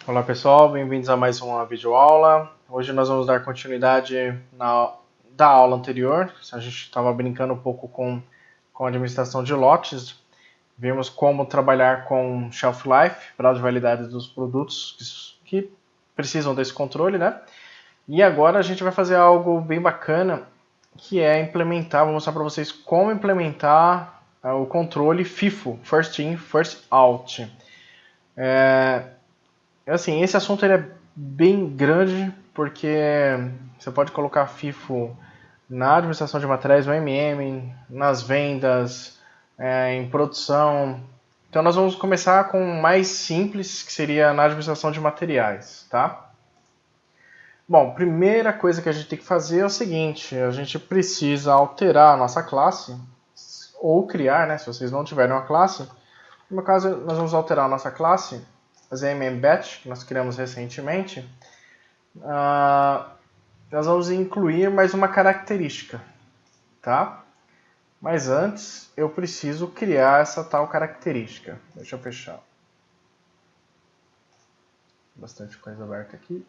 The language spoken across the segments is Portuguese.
Olá pessoal, bem-vindos a mais uma videoaula. Hoje nós vamos dar continuidade da aula anterior. A gente estava brincando um pouco com a administração de lotes. Vimos como trabalhar com shelf life, prazo de validade dos produtos que precisam desse controle, né? E agora a gente vai fazer algo bem bacana, que é implementar, vou mostrar para vocês como implementar o controle FIFO, First In, First Out. Assim, esse assunto ele é bem grande, porque você pode colocar FIFO na administração de materiais, no MM, nas vendas, em produção. Então nós vamos começar com o mais simples, que seria na administração de materiais, tá? Bom, primeira coisa que a gente tem que fazer é o seguinte, a gente precisa alterar a nossa classe, ou criar, né, se vocês não tiverem uma classe. No meu caso, nós vamos alterar a nossa classe, fazer MMBatch, que nós criamos recentemente. Nós vamos incluir mais uma característica, tá? Mas antes, eu preciso criar essa tal característica. Deixa eu fechar. Bastante coisa aberta aqui.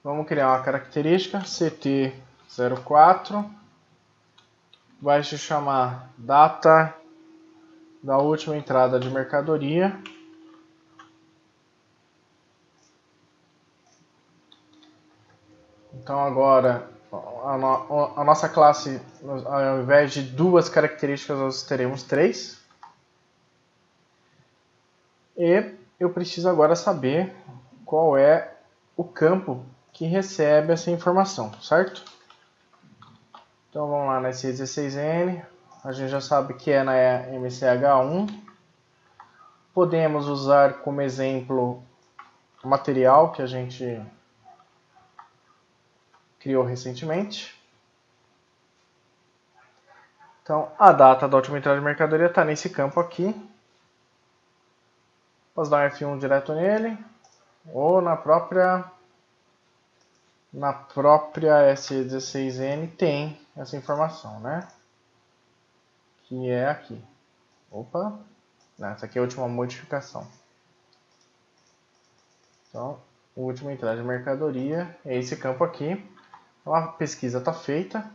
Vamos criar uma característica, CT04. Vai se chamar data da última entrada de mercadoria. Então agora a nossa classe, ao invés de duas características, nós teremos três. E eu preciso agora saber qual é o campo que recebe essa informação, certo? Então vamos lá na SC16N, a gente já sabe que é na MCH1. Podemos usar como exemplo o material que a gente criou recentemente. Então a data da última entrada de mercadoria está nesse campo aqui. Posso dar um F1 direto nele, ou na própria SE16N tem essa informação, né? Que é aqui. Opa, essa aqui é a última modificação. Então, a última entrada de mercadoria é esse campo aqui. Então, a pesquisa está feita.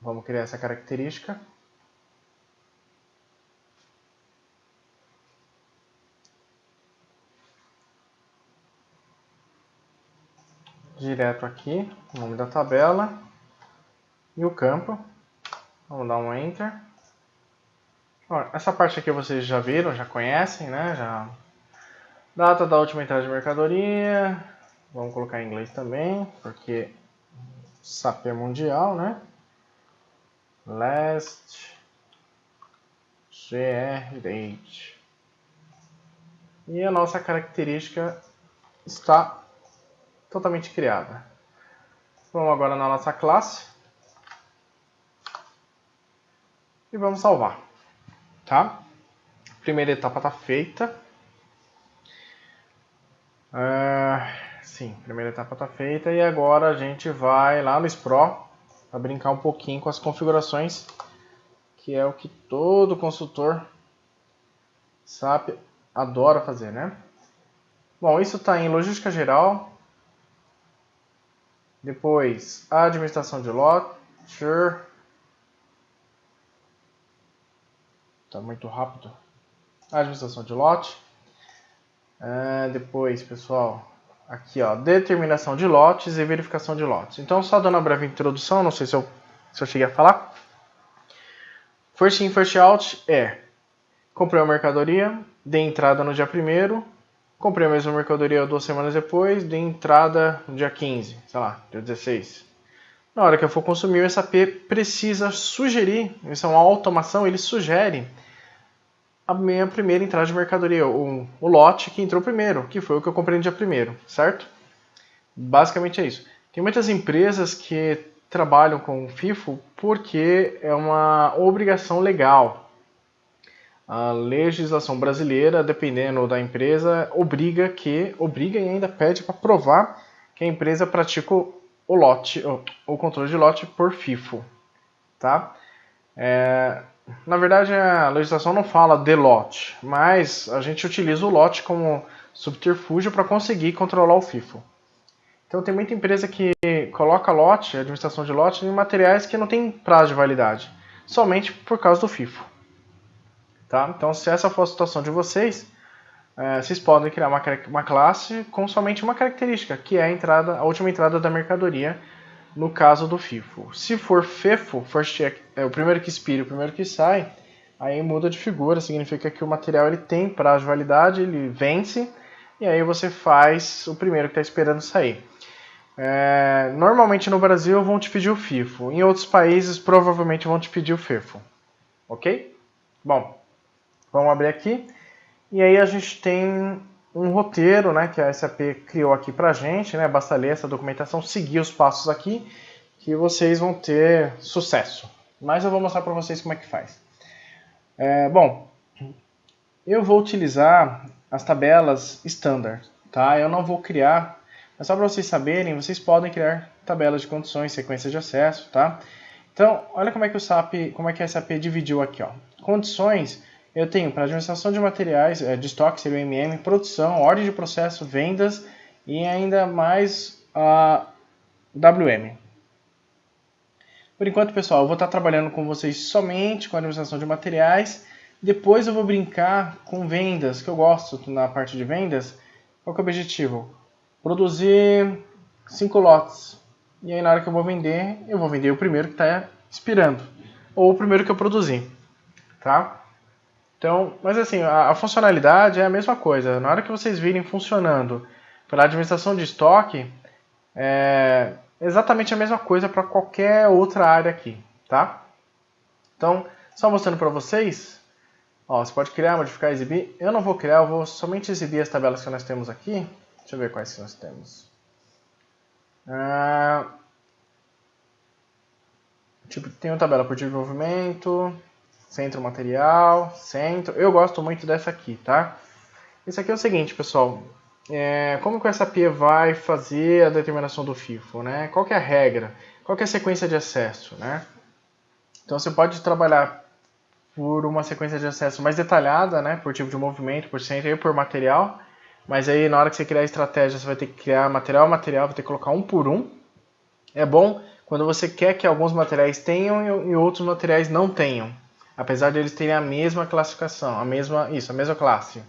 Vamos criar essa característica. Direto aqui, o nome da tabela e o campo. Vamos dar um Enter. Essa parte aqui vocês já viram, já conhecem, né? Data da última entrada de mercadoria. Vamos colocar em inglês também, porque SAP é mundial, né? Last GR Date. E a nossa característica está totalmente criada. Vamos agora na nossa classe e vamos salvar, tá? Primeira etapa está feita. Sim, primeira etapa está feita e agora a gente vai lá no SPRO para brincar um pouquinho com as configurações, que é o que todo consultor SAP adora fazer, né? Bom, isso está em logística geral. Depois, a administração de lote. Está muito rápido. A administração de lote. Depois, pessoal, aqui ó, determinação de lotes e verificação de lotes. Então, só dando uma breve introdução, não sei se eu cheguei a falar. First in, first out comprei uma mercadoria, dei entrada no dia 1º, comprei a mesma mercadoria 2 semanas depois, dei entrada no dia 15, sei lá, dia 16. Na hora que eu for consumir, o SAP precisa sugerir, isso é uma automação, ele sugere a minha primeira entrada de mercadoria, o lote que entrou primeiro, que foi o que eu comprei no dia 1º, certo? Basicamente é isso. Tem muitas empresas que trabalham com FIFO porque é uma obrigação legal. A legislação brasileira, dependendo da empresa, obriga e ainda pede para provar que a empresa pratica o controle de lote por FIFO, tá? na verdade a legislação não fala de lote, mas a gente utiliza o lote como subterfúgio para conseguir controlar o FIFO. Então tem muita empresa que coloca lote, administração de lote, em materiais que não tem prazo de validade, somente por causa do FIFO. Tá? Então se essa for a situação de vocês, vocês podem criar uma classe com somente uma característica, que é a última entrada da mercadoria, no caso do FIFO. Se for FEFO, First Check, o primeiro que expira e o primeiro que sai, aí muda de figura, significa que o material ele tem prazo de validade, ele vence, e aí você faz o primeiro que está esperando sair. Normalmente no Brasil vão te pedir o FIFO, em outros países provavelmente vão te pedir o FEFO, ok? Bom, vamos abrir aqui, e aí a gente tem um roteiro, né, que a SAP criou aqui pra gente, né, basta ler essa documentação, seguir os passos aqui, que vocês vão ter sucesso. Mas eu vou mostrar para vocês como é que faz. Bom, eu vou utilizar as tabelas standard, tá? Eu não vou criar, mas só para vocês saberem, vocês podem criar tabelas de condições, sequência de acesso, tá? Então, olha como é que a SAP dividiu aqui, ó. Condições, eu tenho para administração de materiais, de estoque, seria o MM, produção, ordem de processo, vendas e ainda mais a WM. Por enquanto, pessoal, eu vou estar trabalhando com vocês somente com a administração de materiais. Depois eu vou brincar com vendas, que eu gosto na parte de vendas. Qual que é o objetivo? Produzir 5 lotes. E aí na hora que eu vou vender o primeiro que está expirando. Ou o primeiro que eu produzi. Tá? Então, mas assim, a funcionalidade é a mesma coisa. Na hora que vocês virem funcionando pela administração de estoque, é exatamente a mesma coisa para qualquer outra área aqui, tá? Então, só mostrando para vocês, ó, você pode criar, modificar, exibir. Eu não vou criar, eu vou somente exibir as tabelas que nós temos aqui. Deixa eu ver quais que nós temos. Tipo, tem uma tabela por tipo de movimento, centro material, centro. Eu gosto muito dessa aqui, tá? Isso aqui é o seguinte, pessoal. Como que o SAP vai fazer a determinação do FIFO, né? Qual que é a regra? Qual que é a sequência de acesso, né? Então você pode trabalhar por uma sequência de acesso mais detalhada, né? Por tipo de movimento, por centro e por material. Mas aí na hora que você criar a estratégia, você vai ter que criar material a material, vai ter que colocar um por um. É bom quando você quer que alguns materiais tenham e outros materiais não tenham. Apesar de eles terem a mesma classificação, a mesma classe.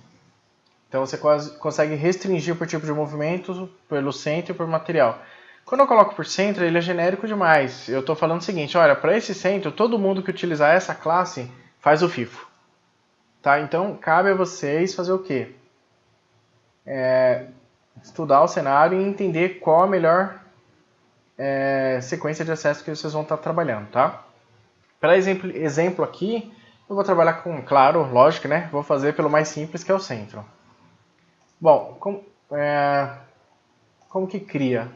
Então você consegue restringir por tipo de movimento, pelo centro e por material. Quando eu coloco por centro, ele é genérico demais. Eu estou falando o seguinte, olha, para esse centro, todo mundo que utilizar essa classe faz o FIFO. Tá? Então cabe a vocês fazer o quê? Estudar o cenário e entender qual a melhor sequência de acesso que vocês vão estar trabalhando. Tá? Para exemplo aqui, eu vou trabalhar com, claro, lógico, né? Vou fazer pelo mais simples, que é o centro. Bom, como que cria?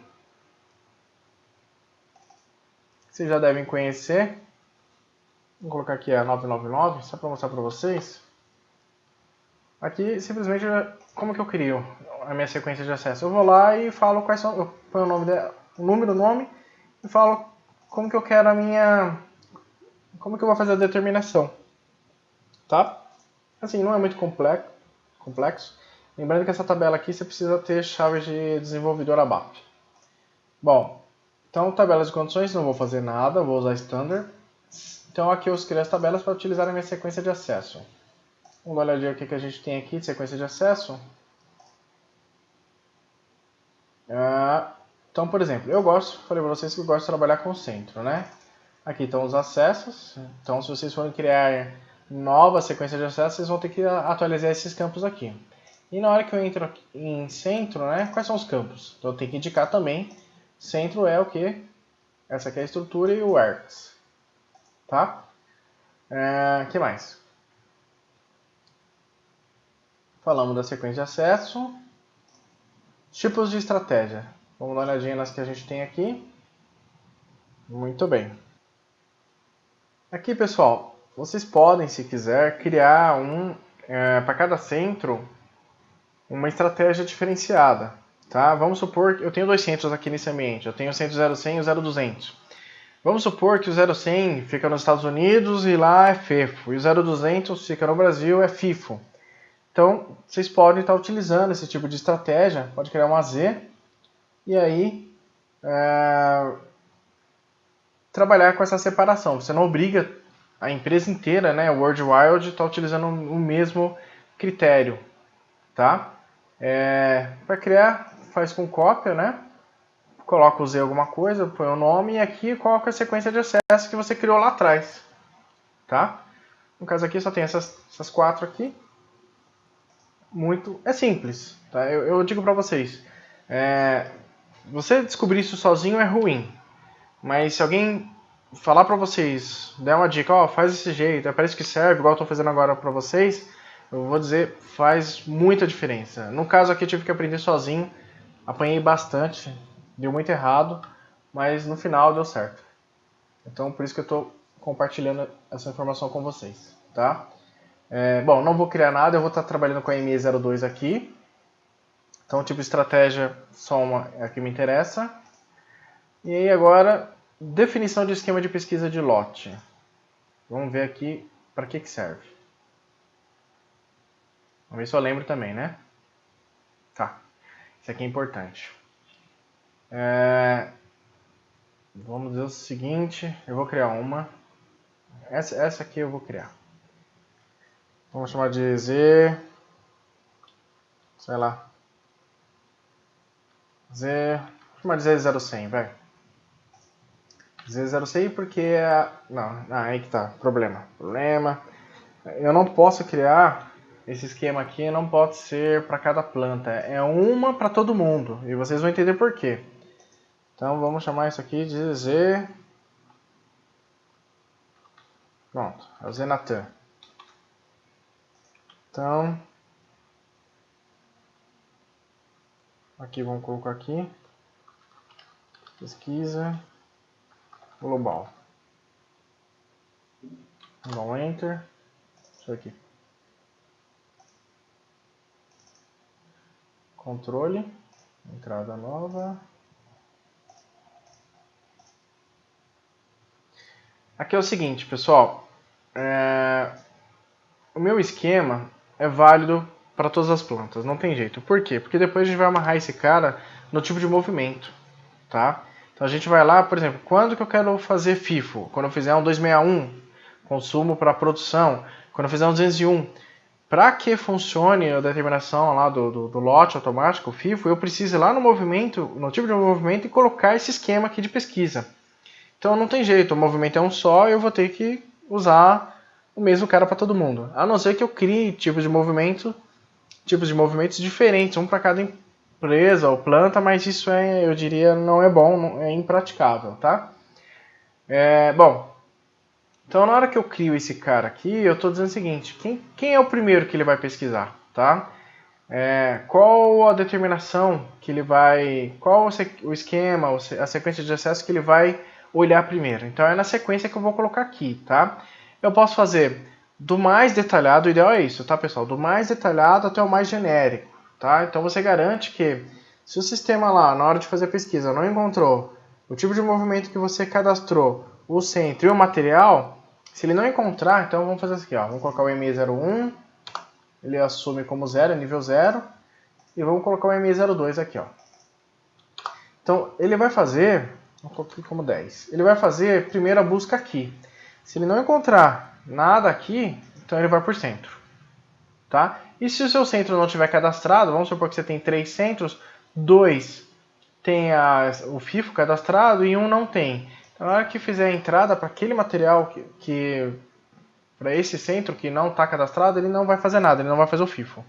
Vocês já devem conhecer. Vou colocar aqui a 999, só para mostrar para vocês. Aqui, simplesmente, como que eu crio a minha sequência de acesso? Eu vou lá e falo quais são, eu ponho o nome dela, o número, o nome, e falo como que eu quero como que eu vou fazer a determinação. Tá? Assim, não é muito complexo. Lembrando que essa tabela aqui você precisa ter chave de desenvolvedor ABAP. Bom, então tabelas de condições, não vou fazer nada, vou usar standard. Então aqui eu escrevo as tabelas para utilizar a minha sequência de acesso. Vamos dar uma olhadinha o que a gente tem aqui de sequência de acesso. Então, por exemplo, falei para vocês que eu gosto de trabalhar com o centro, né? Aqui estão os acessos. Então, se vocês forem criar nova sequência de acesso, vocês vão ter que atualizar esses campos aqui. E na hora que eu entro em centro, né, quais são os campos? Então eu tenho que indicar também, centro é o que? Essa aqui é a estrutura e o ARCS. Tá? Que mais? Falamos da sequência de acesso. Tipos de estratégia. Vamos dar uma olhadinha nas que a gente tem aqui. Muito bem. Aqui, pessoal, vocês podem, se quiser, criar para cada centro uma estratégia diferenciada. Tá? Vamos supor que eu tenho dois centros aqui nesse ambiente. Eu tenho o centro 0100 e o 0200. Vamos supor que o 0100 fica nos Estados Unidos e lá é FEFO, e o 0200 fica no Brasil é FIFO. Então, vocês podem estar utilizando esse tipo de estratégia, pode criar um AZ, e aí trabalhar com essa separação. Você não obriga a empresa inteira, né, o WorldWild, está utilizando o mesmo critério, tá? Para criar, faz com cópia, né? Coloca o Z alguma coisa, põe o nome e aqui coloca a sequência de acesso que você criou lá atrás, tá? No caso aqui só tem essas 4 aqui. É simples, tá? Eu digo para vocês, você descobrir isso sozinho é ruim, mas se alguém falar para vocês, der uma dica, ó, faz desse jeito, parece que serve, igual eu tô fazendo agora para vocês, eu vou dizer, faz muita diferença. No caso aqui eu tive que aprender sozinho, apanhei bastante, deu muito errado, mas no final deu certo. Então por isso que eu estou compartilhando essa informação com vocês, tá? Bom, não vou criar nada, eu vou estar trabalhando com a ME02 aqui. Então, tipo de estratégia, só uma é a que me interessa. E aí agora, definição de esquema de pesquisa de lote. Vamos ver aqui para que serve. Vamos ver se eu lembro também, né? Tá, isso aqui é importante. Vamos dizer o seguinte, eu vou criar uma. Essa aqui eu vou criar. Vamos chamar de Z, sei lá, vou chamar de Z0100, vai. Z0100 porque não, aí que tá, problema. Eu não posso criar esse esquema aqui, não pode ser para cada planta, é uma para todo mundo, e vocês vão entender por quê. Então vamos chamar isso aqui de Z. Pronto, é o Zenatan. Então, aqui vamos colocar aqui, pesquisa global. Vamos dar um Enter, isso aqui. Controle, entrada nova. Aqui é o seguinte, pessoal, o meu esquema é válido para todas as plantas, não tem jeito. Por quê? Porque depois a gente vai amarrar esse cara no tipo de movimento, tá? Então a gente vai lá, por exemplo, quando que eu quero fazer FIFO? Quando eu fizer um 261, consumo para produção. Quando eu fizer um 201, para que funcione a determinação lá do lote automático, o FIFO, eu preciso ir lá no movimento, no tipo de movimento e colocar esse esquema aqui de pesquisa. Então não tem jeito, o movimento é um só e eu vou ter que usar o mesmo cara para todo mundo. A não ser que eu crie tipos de movimentos diferentes, um para cada empresa ou planta, mas isso eu diria, não é bom, é impraticável, tá? Bom, então na hora que eu crio esse cara aqui, eu estou dizendo o seguinte, quem é o primeiro que ele vai pesquisar, tá? Qual a determinação que ele vai, qual o esquema, a sequência de acesso que ele vai olhar primeiro. Então é na sequência que eu vou colocar aqui, tá? Eu posso fazer do mais detalhado, o ideal é isso, tá, pessoal? Do mais detalhado até o mais genérico, tá? Então você garante que se o sistema lá, na hora de fazer a pesquisa, não encontrou o tipo de movimento que você cadastrou, o centro e o material, se ele não encontrar, então vamos fazer isso aqui, ó. Vamos colocar o ME01, ele assume como 0, é nível 0, e vamos colocar o ME02 aqui, ó. Então ele vai fazer, vou colocar aqui como 10, ele vai fazer primeiro a busca aqui. Se ele não encontrar nada aqui, então ele vai por centro, tá? E se o seu centro não tiver cadastrado, vamos supor que você tem 3 centros, 2 tem o FIFO cadastrado e 1 não tem. Então, na hora que fizer a entrada para aquele material para esse centro que não está cadastrado, ele não vai fazer nada, ele não vai fazer o FIFO,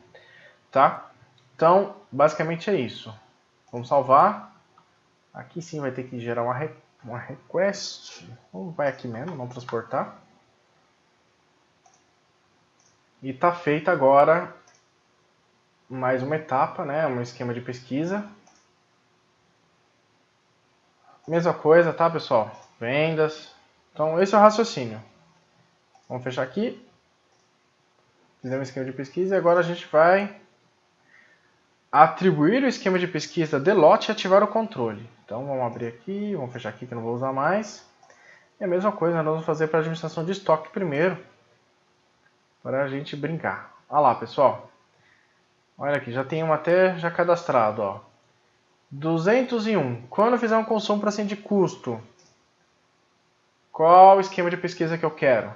tá? Então, basicamente é isso. Vamos salvar. Aqui sim vai ter que gerar uma request. Vai aqui mesmo, não transportar. E está feita agora mais uma etapa, né? Um esquema de pesquisa. Mesma coisa, tá, pessoal? Vendas. Então, esse é o raciocínio. Vamos fechar aqui. Fizemos um esquema de pesquisa e agora a gente vai atribuir o esquema de pesquisa de lote e ativar o controle. Então, vamos abrir aqui, vamos fechar aqui que eu não vou usar mais. E a mesma coisa nós vamos fazer para a administração de estoque primeiro, para a gente brincar. Olha lá, pessoal. Olha aqui, já tem um até já cadastrado, ó. 201. Quando eu fizer um consumo para cima de custo, qual o esquema de pesquisa que eu quero?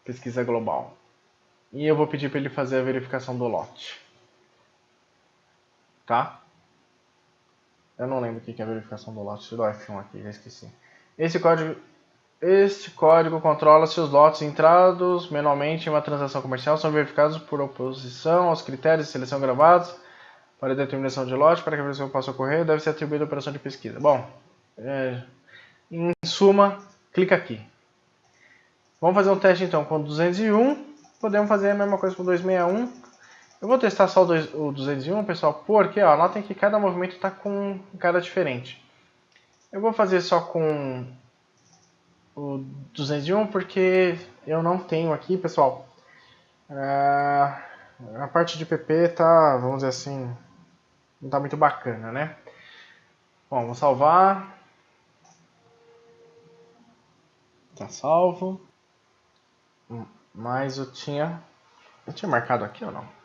Pesquisa global. E eu vou pedir para ele fazer a verificação do lote. Tá? Eu não lembro o que é a verificação do lote. Deixa eu dar F1 aqui, já esqueci. Este código controla se os lotes entrados manualmente em uma transação comercial são verificados por oposição aos critérios de seleção gravados para a determinação de lote. Para que a verificação possa ocorrer, deve ser atribuída a operação de pesquisa. Bom, em suma, clica aqui. Vamos fazer um teste então com 201. Podemos fazer a mesma coisa com 261. Eu vou testar só o 201, pessoal, porque ó, notem que cada movimento está com um cara diferente. Eu vou fazer só com o 201 porque eu não tenho aqui, pessoal. A parte de PP tá, vamos dizer assim, não tá muito bacana, né? Bom, vou salvar. Tá salvo. Mas eu tinha marcado aqui ou não?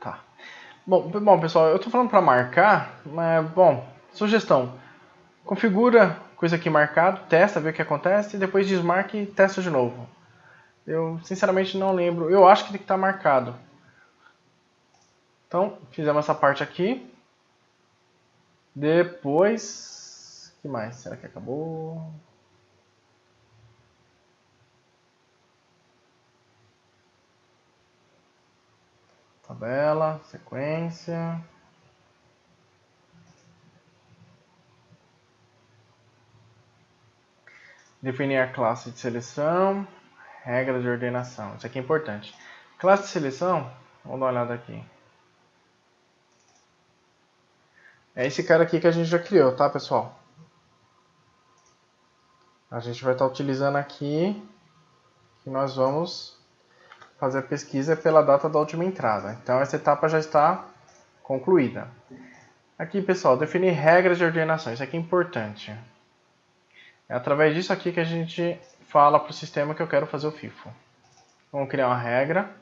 Tá. Bom, pessoal, eu tô falando para marcar, mas bom, sugestão. Configura coisa aqui marcado, testa, vê o que acontece e depois desmarca e testa de novo. Eu sinceramente não lembro. Eu acho que tem que estar marcado. Então, fizemos essa parte aqui. Depois, o que mais? Será que acabou? Tabela, sequência. Definir a classe de seleção, regra de ordenação. Isso aqui é importante. Classe de seleção, vamos dar uma olhada aqui. É esse cara aqui que a gente já criou, tá, pessoal? A gente vai estar utilizando aqui, que nós vamos fazer a pesquisa pela data da última entrada. Então essa etapa já está concluída. Aqui, pessoal, definir regras de ordenação. Isso aqui é importante. É através disso aqui que a gente fala para o sistema que eu quero fazer o FIFO. Vamos criar uma regra.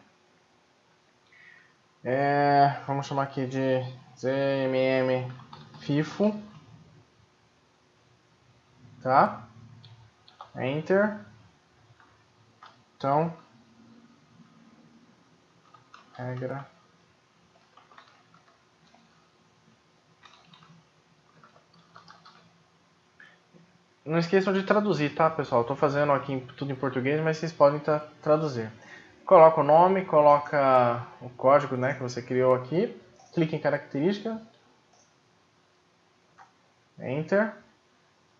Vamos chamar aqui de ZMM FIFO. Tá? Enter. Então, regra. Não esqueçam de traduzir, tá, pessoal? Estou fazendo aqui tudo em português, mas vocês podem traduzir. Coloca o nome, coloca o código, né, que você criou aqui. Clique em característica. Enter.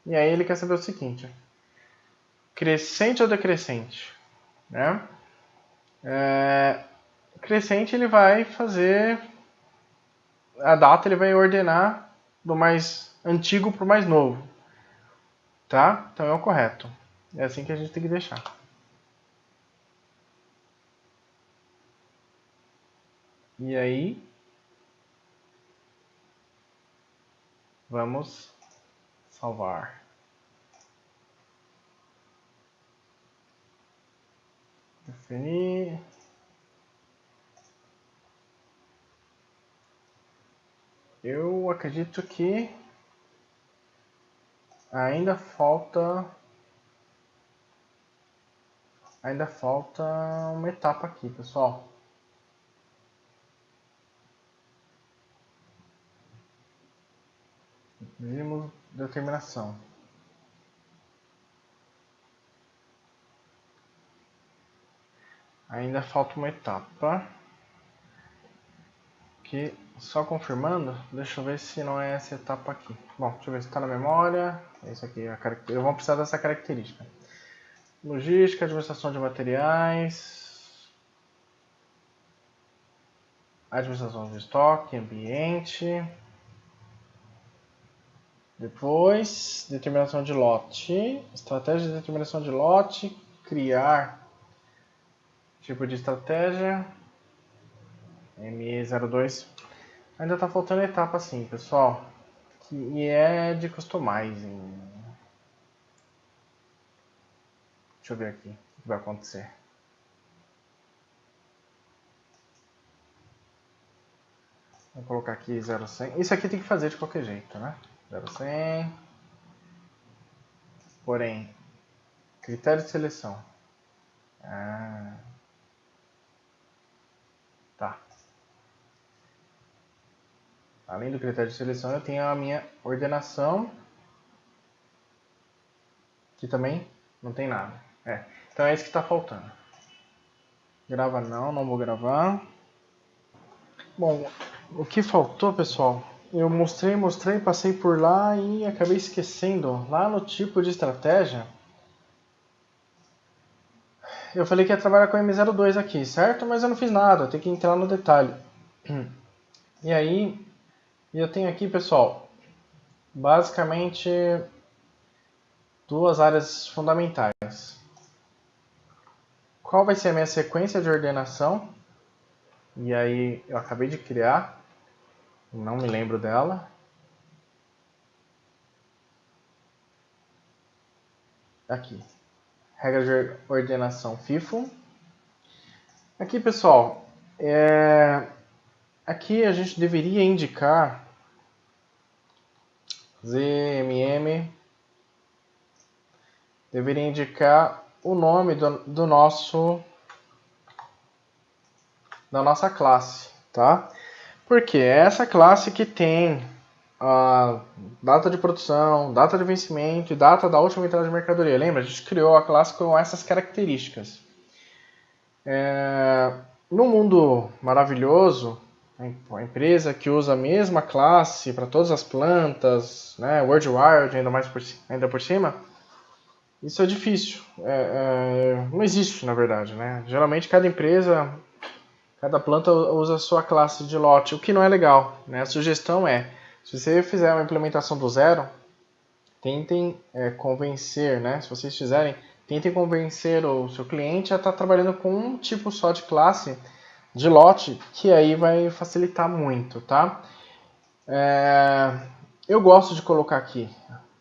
E aí ele quer saber o seguinte. Crescente ou decrescente? Né? Crescente ele vai fazer... A data ele vai ordenar do mais antigo para o mais novo. Tá? Então é o correto. É assim que a gente tem que deixar. E aí, vamos salvar. Definir. Eu acredito que ainda falta uma etapa aqui, pessoal. Vimos determinação. Ainda falta uma etapa. Que só confirmando, deixa eu ver se não é essa etapa aqui. Bom, deixa eu ver se está na memória. É isso aqui, eu vou precisar dessa característica. Logística, administração de materiais, administração de estoque, ambiente. Depois, determinação de lote, estratégia de determinação de lote, criar tipo de estratégia, ME02. Ainda está faltando etapa sim, pessoal. E é de customizing. Deixa eu ver aqui o que vai acontecer. Vou colocar aqui 0,100. Isso aqui tem que fazer de qualquer jeito, né? 0,100. Porém, critério de seleção. Tá. Além do critério de seleção, eu tenho a minha ordenação, que também não tem nada. Então é isso que está faltando. Grava não, não vou gravar. Bom, o que faltou, pessoal, eu mostrei, passei por lá e acabei esquecendo. Lá no tipo de estratégia, eu falei que ia trabalhar com M02 aqui, certo? Mas eu não fiz nada, tem que entrar no detalhe. E aí, eu tenho aqui, pessoal, basicamente duas áreas fundamentais. Qual vai ser a minha sequência de ordenação? E aí, eu acabei de criar, não me lembro dela. Aqui, regra de ordenação FIFO. Aqui, pessoal, aqui a gente deveria indicar ZMM, deveria indicar o nome da nossa classe, tá? Porque é essa classe que tem a data de produção, data de vencimento e data da última entrada de mercadoria. Lembra? A gente criou a classe com essas características. No mundo maravilhoso, a empresa que usa a mesma classe para todas as plantas, né, WordWild ainda por cima, isso é difícil. Não existe, na verdade. Né? Geralmente cada empresa, cada planta usa a sua classe de lote, o que não é legal. Né? A sugestão é, se você fizer uma implementação do zero, tentem convencer, né? Se vocês fizerem, tentem convencer o seu cliente a estar trabalhando com um tipo só de classe de lote, que aí vai facilitar muito, tá? Eu gosto de colocar aqui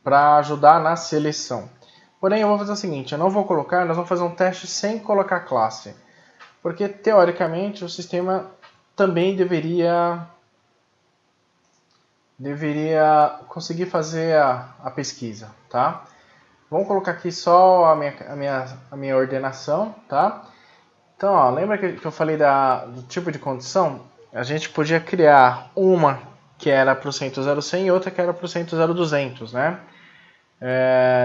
para ajudar na seleção. Porém, eu vou fazer o seguinte, eu não vou colocar, nós vamos fazer um teste sem colocar classe. Porque, teoricamente, o sistema também deveria conseguir fazer a pesquisa, tá? Vamos colocar aqui só a minha ordenação, tá? Então, ó, lembra que eu falei do tipo de condição? A gente podia criar uma que era para o 100 e outra que era para o 100 né?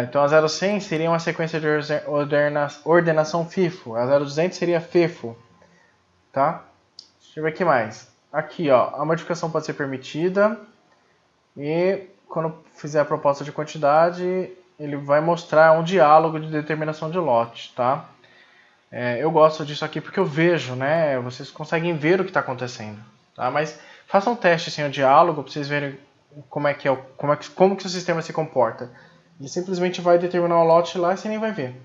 Então a 0100 seria uma sequência de ordenação FIFO, a 0200 seria FIFO, tá? Deixa eu ver aqui mais. Aqui, ó, a modificação pode ser permitida e quando fizer a proposta de quantidade, ele vai mostrar um diálogo de determinação de lote, tá? Eu gosto disso aqui porque eu vejo, né? Vocês conseguem ver o que está acontecendo, tá? Mas façam um teste sem o diálogo para vocês verem como que o sistema se comporta. Ele simplesmente vai determinar o lote lá e você nem vai ver,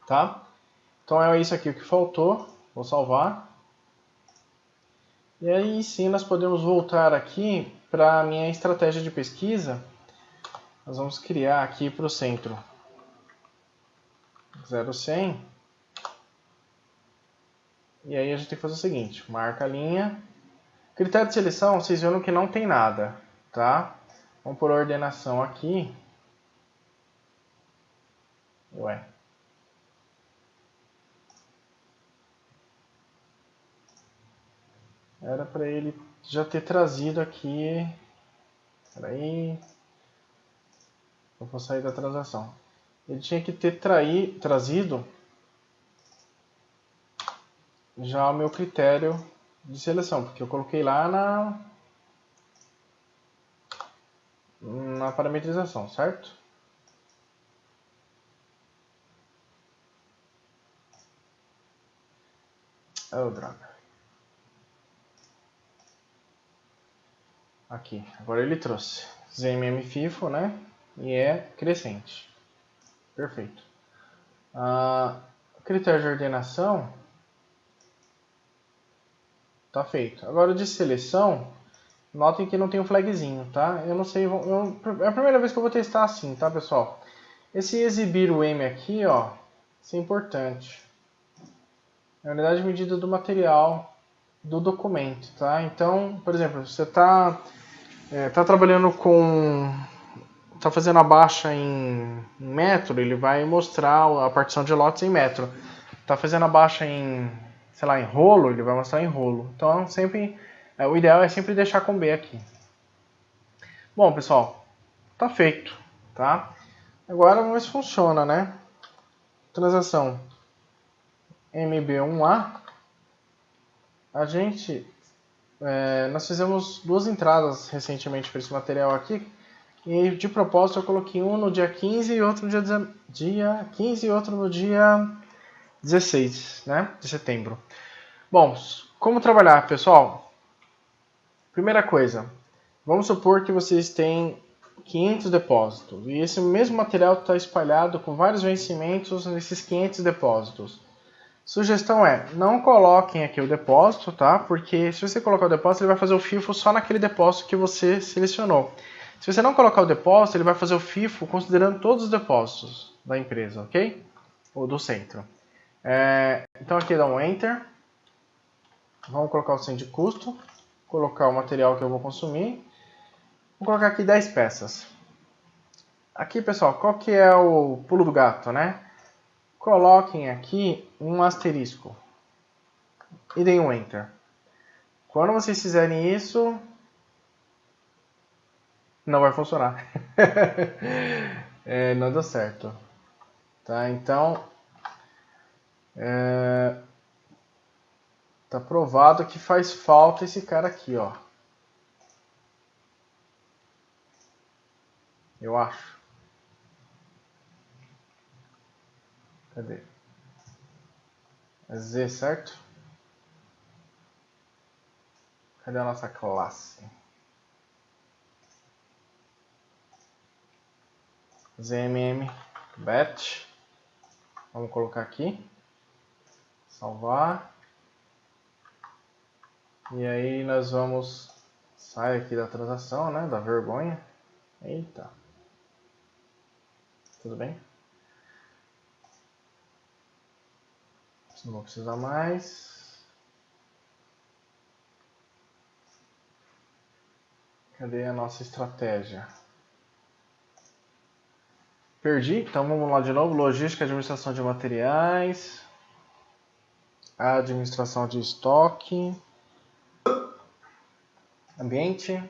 tá? Então é isso aqui o que faltou. Vou salvar. E aí sim nós podemos voltar aqui para a minha estratégia de pesquisa. Nós vamos criar aqui para o centro 0100. E aí a gente tem que fazer o seguinte, marca a linha. Critério de seleção, vocês viram que não tem nada, tá? Vamos por ordenação aqui. Ué. Era para ele já ter trazido aqui. Espera aí. Eu vou sair da transação. Ele tinha que ter trazido já o meu critério de seleção, porque eu coloquei lá na parametrização, certo? Oh, droga. Aqui, agora ele trouxe ZMM FIFO, né? E é crescente. Perfeito. Critério de ordenação tá feito. Agora de seleção, Notem que não tem um flagzinho, tá? Eu não sei, é a primeira vez que eu vou testar assim, tá, pessoal? Esse exibir o M aqui, ó, isso é importante. É a unidade de medida do material do documento, tá? Então, por exemplo, você tá trabalhando com... tá fazendo a baixa em metro, ele vai mostrar a partição de lotes em metro. Tá fazendo a baixa em, sei lá, em rolo, ele vai mostrar em rolo. Então, sempre, o ideal é sempre deixar com B aqui. Bom, pessoal, tá feito, tá? Agora vamos ver se funciona, né? Transação MB1A. Nós fizemos duas entradas recentemente para esse material aqui. E de propósito eu coloquei um no dia 15 e outro no dia 15 e outro no dia 16, né, de setembro. Bom, como trabalhar, pessoal? Primeira coisa, vamos supor que vocês têm 500 depósitos e esse mesmo material está espalhado com vários vencimentos nesses 500 depósitos. Sugestão é, não coloquem aqui o depósito, tá? Porque se você colocar o depósito, ele vai fazer o FIFO só naquele depósito que você selecionou. Se você não colocar o depósito, ele vai fazer o FIFO considerando todos os depósitos da empresa, ok? Ou do centro. Então aqui dá um Enter. Vamos colocar o centro de custo. Colocar o material que eu vou consumir. Vou colocar aqui 10 peças. Aqui, pessoal, qual que é o pulo do gato, né? Coloquem aqui um asterisco. E deem um Enter. Quando vocês fizerem isso, não vai funcionar. Não deu certo. Tá, então, tá provado que faz falta esse cara aqui, ó. Eu acho. Cadê? É Z, certo? Cadê a nossa classe? ZMM batch. Vamos colocar aqui. Salvar. E aí nós vamos sair aqui da transação, né? Da vergonha. Eita. Tudo bem? Não vou precisar mais. Cadê a nossa estratégia? Perdi, então vamos lá de novo. Logística, administração de materiais. Administração de estoque. Ambiente.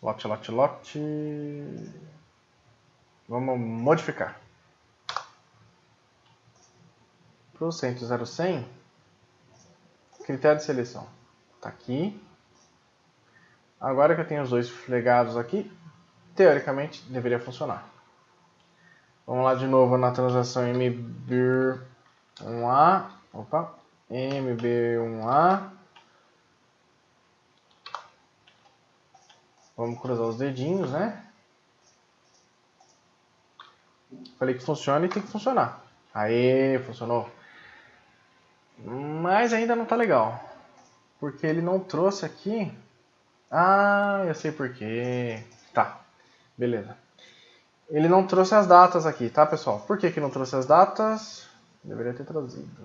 Lote. Vamos modificar. Para o 100, critério de seleção. Está aqui. Agora que eu tenho os dois flegados aqui, teoricamente deveria funcionar. Vamos lá de novo na transação MB1A. Opa, MB1A. Vamos cruzar os dedinhos, né? Falei que funciona e tem que funcionar. Aê, funcionou. Mas ainda não tá legal. Porque ele não trouxe aqui. Ah, eu sei por quê. Tá, beleza. Ele não trouxe as datas aqui, tá, pessoal? Por que não trouxe as datas? Deveria ter trazido.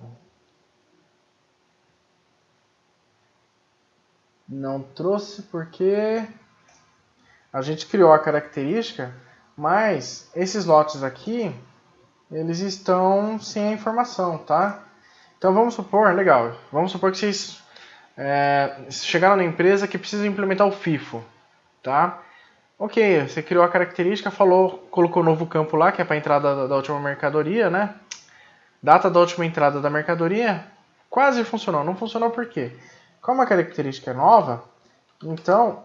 Não trouxe porque a gente criou a característica, mas esses lotes aqui, eles estão sem a informação, tá? Então vamos supor, legal, vamos supor que vocês chegaram na empresa que precisa implementar o FIFO, tá? Ok, você criou a característica, colocou um novo campo lá, que é para a entrada da última mercadoria, né? Data da última entrada da mercadoria, quase funcionou. Não funcionou por quê? Como a característica é nova, então,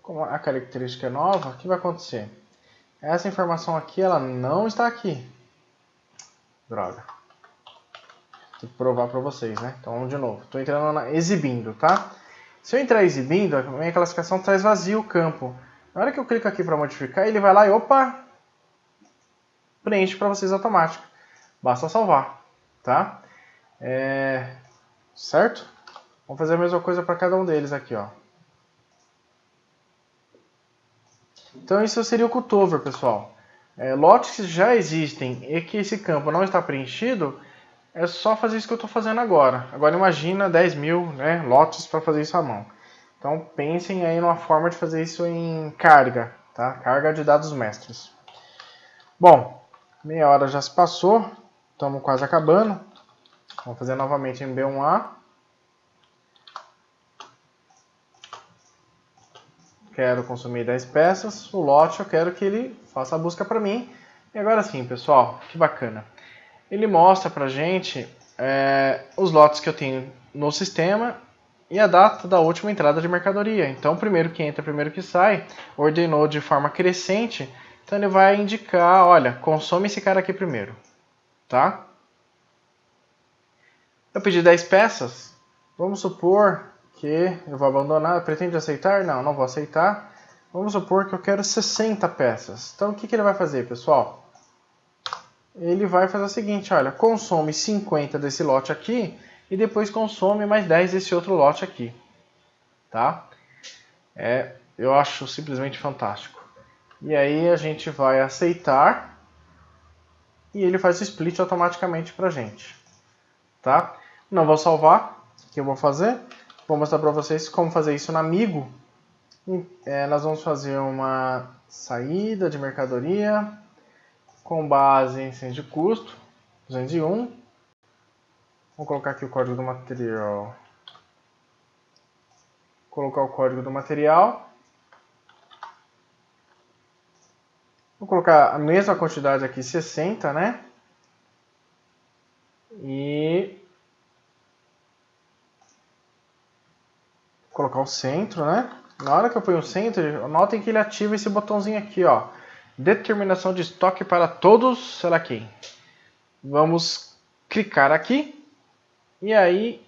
como a característica é nova, o que vai acontecer? Essa informação aqui, ela não está aqui. Droga. Tem que provar para vocês, né? Então vamos de novo. Estou entrando exibindo, tá? Se eu entrar exibindo, a minha classificação traz vazio o campo. Na hora que eu clico aqui para modificar, ele vai lá e opa, preenche para vocês automático. Basta salvar, tá? Certo? Vamos fazer a mesma coisa para cada um deles aqui, ó. Então isso seria o cutover, pessoal. Lotes que já existem e que esse campo não está preenchido, é só fazer isso que eu estou fazendo agora. Agora imagina 10 mil, né, lotes para fazer isso à mão. Então pensem aí numa forma de fazer isso em carga, tá? Carga de dados mestres. Bom, meia hora já se passou, estamos quase acabando. Vamos fazer novamente em B1A. Quero consumir 10 peças. O lote eu quero que ele faça a busca para mim. E agora sim, pessoal, que bacana. Ele mostra pra gente os lotes que eu tenho no sistema e a data da última entrada de mercadoria. Então, primeiro que entra, primeiro que sai, ordenou de forma crescente. Então, ele vai indicar, olha, consome esse cara aqui primeiro, tá? Eu pedi 10 peças, vamos supor que eu vou abandonar, pretende aceitar? Não, não vou aceitar. Vamos supor que eu quero 60 peças. Então, o que ele vai fazer, pessoal? Ele vai fazer o seguinte, olha, consome 50 desse lote aqui e depois consome mais 10 desse outro lote aqui, tá? Eu acho simplesmente fantástico. E aí a gente vai aceitar e ele faz o split automaticamente pra gente, tá? Não vou salvar, o que eu vou fazer? Vou mostrar pra vocês como fazer isso no Amigo. Nós vamos fazer uma saída de mercadoria com base em ciência de custo, 201. Vou colocar aqui o código do material. Colocar o código do material. Vou colocar a mesma quantidade aqui, 60, né? E colocar o centro, né? Na hora que eu ponho o centro, notem que ele ativa esse botãozinho aqui, ó. Determinação de estoque para todos, sei lá quem. Vamos clicar aqui. E aí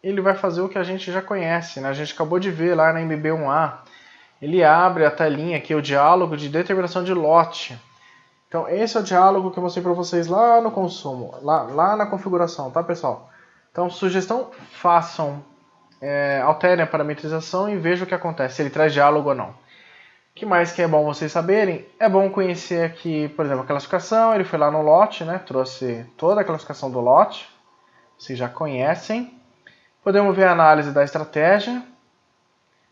ele vai fazer o que a gente já conhece, né? A gente acabou de ver lá na MB1A. Ele abre a telinha aqui, o diálogo de determinação de lote. Então esse é o diálogo que eu mostrei para vocês lá no consumo, lá na configuração, tá, pessoal? Então, sugestão, façam, alterem a parametrização e vejam o que acontece, se ele traz diálogo ou não. O que mais que é bom vocês saberem? É bom conhecer aqui, por exemplo, a classificação. Ele foi lá no lote, né? Trouxe toda a classificação do lote. Vocês já conhecem. Podemos ver a análise da estratégia.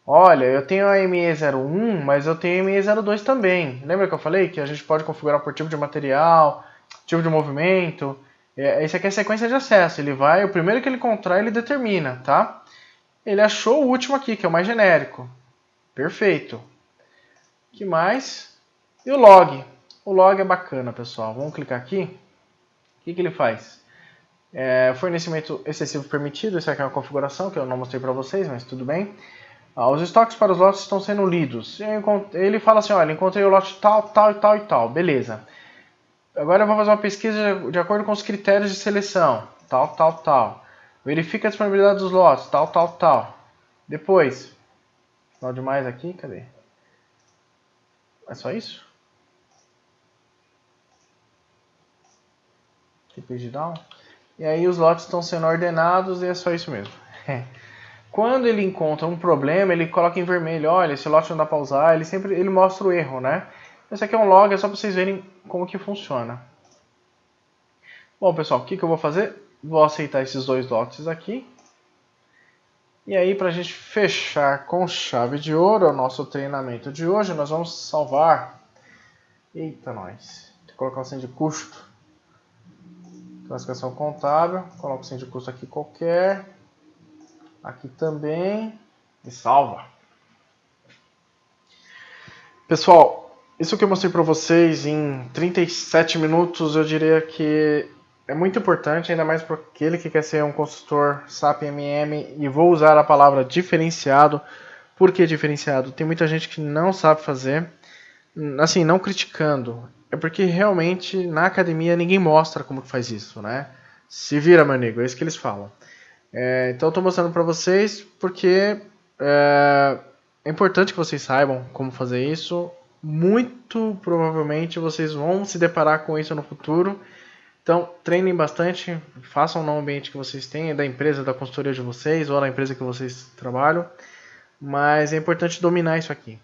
Olha, eu tenho a ME01, mas eu tenho a ME02 também. Lembra que eu falei que a gente pode configurar por tipo de material, tipo de movimento? Esse aqui é a sequência de acesso. Ele vai, o primeiro que ele encontrar, ele determina, tá? Ele achou o último aqui, que é o mais genérico. Perfeito. O que mais? E o log. O log é bacana, pessoal. Vamos clicar aqui. O que ele faz? Fornecimento excessivo permitido. Essa aqui é uma configuração que eu não mostrei para vocês, mas tudo bem. Os estoques para os lotes estão sendo lidos. Ele fala assim, olha, encontrei o lote tal, tal e tal e tal. Beleza. Agora eu vou fazer uma pesquisa de acordo com os critérios de seleção. Tal, tal, tal. Verifica a disponibilidade dos lotes. Tal, tal, tal. Depois. Final demais aqui, cadê? É só isso? Page down. E aí os lotes estão sendo ordenados e é só isso mesmo. Quando ele encontra um problema, ele coloca em vermelho. Olha, esse lote não dá para usar. Ele mostra o erro, né? Esse aqui é um log, é só para vocês verem como que funciona. Bom, pessoal, o que eu vou fazer? Vou aceitar esses dois lotes aqui. E aí, para a gente fechar com chave de ouro o nosso treinamento de hoje, nós vamos salvar. Eita, nós. Vou colocar o centro de custo. Classificação contábil. Coloco o centro de custo aqui qualquer. Aqui também. E salva. Pessoal, isso que eu mostrei para vocês em 37 minutos, eu diria que é muito importante, ainda mais para aquele que quer ser um consultor SAP MM, e vou usar a palavra diferenciado. Por que diferenciado? Tem muita gente que não sabe fazer, assim, não criticando, é porque realmente na academia ninguém mostra como que faz isso, né? Se vira, meu amigo, é isso que eles falam. Então eu estou mostrando para vocês porque é importante que vocês saibam como fazer isso. Muito provavelmente vocês vão se deparar com isso no futuro. Então, treinem bastante, façam no ambiente que vocês têm, da empresa, da consultoria de vocês, ou da empresa que vocês trabalham, mas é importante dominar isso aqui,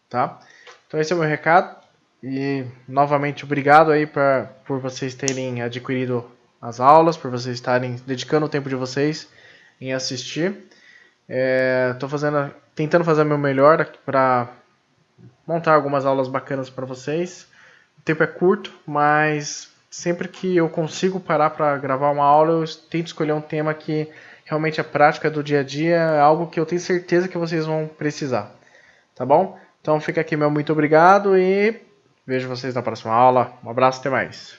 tá? Então esse é o meu recado, e novamente obrigado aí por vocês terem adquirido as aulas, por vocês estarem dedicando o tempo de vocês em assistir. Estou tentando fazer o meu melhor para montar algumas aulas bacanas para vocês. O tempo é curto, mas sempre que eu consigo parar para gravar uma aula, eu tento escolher um tema que realmente é prática do dia a dia, é algo que eu tenho certeza que vocês vão precisar. Tá bom? Então fica aqui meu muito obrigado e vejo vocês na próxima aula. Um abraço, até mais.